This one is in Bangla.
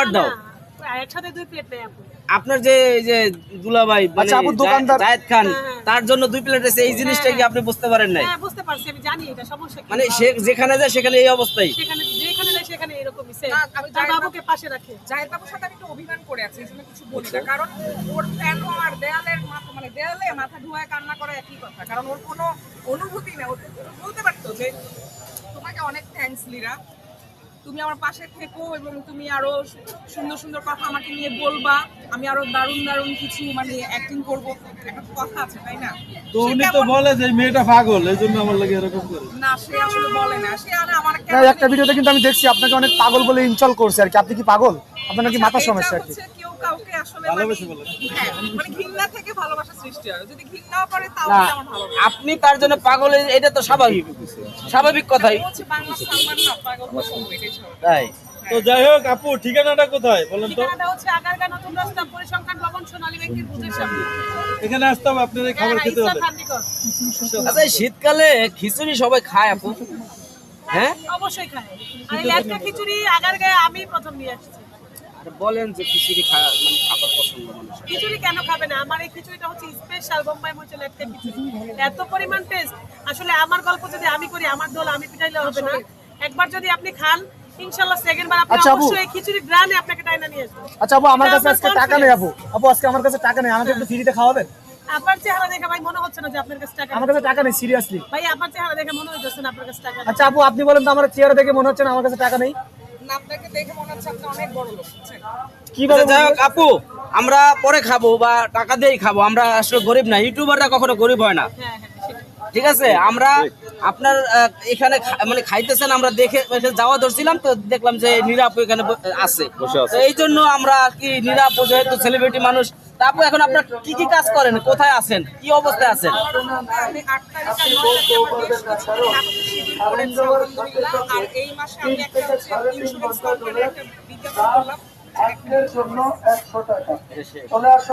খাবার দাও? একসাথে 2 প্লেট নেই আপু। আপনার যে এই যে দুলাভাই মানে আচ্ছা, আপু দোকানদার জায়েদ খান হ্যাঁ। তার জন্য 2 প্লেট আছে, এই জিনিসটা কি আপনি বুঝতে পারেন নাই? হ্যাঁ বুঝতে পারছি, আমি জানি এটা সমস্যা কি। মানে সে যেখানে যায় সেখানে এই অবস্থাই, সেখানে যেখানে যায় সেখানে এরকমই সেম। আমি তার বাবুকে পাশে রাখে। জায়েদ বাবুর সাথে আমি একটু অভিমান করে আছি, এজন্য কিছু বলি না, কারণ ওর ফ্যান আর দেয়ালের মাথা মানে দেয়ালে মাথা ধোয়া কান্না করা একই কথা, কারণ ওর কোনো অনুভূতি নেই। ও বলতে পারতো যে তোমাকে অনেক থ্যাঙ্কস লিরা, তুমি আমার পাশে থেকো এবং তুমি আরো সুন্দর সুন্দর কথা আমাকে নিয়ে বলবা, আমি আরো দারুণ দারুণ কিছু মানে অ্যাক্টিং করব, একটা কথা আছে তাই না? তো উনি তো বলে যে মেয়েটা পাগল, এই জন্য আমার লাগে এরকম করে। না সে আসলে বলে না, সে আর আমার না, একটা ভিডিওতে কিন্তু আমি দেখছি আপনাকে অনেক পাগল বলে ইনস্টল করছে আর কি। আপনি কি পাগল? আপনার নাকি মাথার সমস্যা আর কি? কেউ কাউকে আসলে ভালোবেসে বলে। হ্যাঁ মানে ঘৃণা থেকে ভালোবাসা সৃষ্টি হয়, যদি ঘৃণাও করে তাও না আমার ভালো লাগে। আপনি তার জন্য পাগল, এটা তো স্বাভাবিক স্বাভাবিক কথাই, ও হচ্ছে বাংলা সালমান না, পাগল পছন্দ এটাই স্বাভাবিক। তাই তো যাই হোক আপু, ঠিকানাটা কোথায় বলেন তো? ঠিকানাটা হচ্ছে আগারগাঁ নতুন রাস্তা, পরিসংখ্যান ভবন, সোনালী ব্যাংকের বুথের সামনে। এখানে আসতে হবে, আপনার এই খাবার খেতে ইসা হবে। খান্ডিকর। আচ্ছা এই শীতকালে খিচুড়ি সবাই খায় আপু? হ্যাঁ অবশ্যই খায়। আর এই লেটকা খিচুড়ি আগারগাঁয়ে আমি প্রথম নিয়ে আসছি। আর বলেন যে খিচুড়ি মানে খাবার পছন্দ মানুষের। খিচুড়ি কেন খাবে না? আমার এই খিচুড়িটা হচ্ছে স্পেশাল বোম্বাই মরিচের লেটকা খিচুড়ি। এত পরিমাণ টেস্ট, আসলে আমার গল্প যদি আমি করি, আমার দোল আমি পিটাইলে হবে না। একবার যদি আপনি খান, ইনশাআল্লাহ সেকেন্ড বার আপনি আচ্ছা, আপু। অবশ্যই এই খিচুড়ি গ্রানে আপনাকে টাইনা নিয়ে আসবো। আচ্ছা আপু, আমার এটা কাছে আমার আজকে টাকা নেই আপু। আপু আজকে আমার কাছে টাকা নেই, আমাকে একটু ফ্রিতে খাওয়াবেন? আপনার চেহারা দেখে ভাই মনে হচ্ছে না যে আপনার কাছে টাকা আমার নেই। কাছে টাকা নেই, সিরিয়াসলি। ভাই আপনার চেহারা দেখে মনে হচ্ছে না আপনার কাছে টাকা নেই। আচ্ছা আপু, আপনি বলেন তো, আমার চেহারা দেখে মনে হচ্ছে না আমার কাছে টাকা নেই? না আপনাকে দেখে মনে হচ্ছে আপনি অনেক বড় লোক, বুঝছেন? কি বলেন? আচ্ছা, যাই হোক আপু, আমরা পরে খাবো বা টাকা দিয়েই খাবো, আমরা আসলে গরিব না, ইউটিউবাররা কখনো গরিব হয় না। হ্যাঁ হ্যাঁ সেটাই। ঠিক আছে, আমরা আপনার এখানে মানে খাইতেছেন, আমরা দেখে যাওয়া ধরছিলাম তো দেখলাম যে নীরাপু এখানে আছে, তো এই জন্য আমরা কি নীরাপু যেহেতু সেলিব্রিটি মানুষ, তা আপু এখন আপনার কি কি কাজ করেন, কোথায় আছেন, কি অবস্থায় আছেন? আমি 8 তারিখ আর 9 তারিখে আমার বেশ কিছু নাটকের শিডিউল করেছি আলহামদুলিল্লাহ, আর এই মাসে আমি একটা হচ্ছে ইন্স্যুরেন্স কোম্পানির একটা বিজ্ঞাপন করলাম। জন্য 100 টাকা।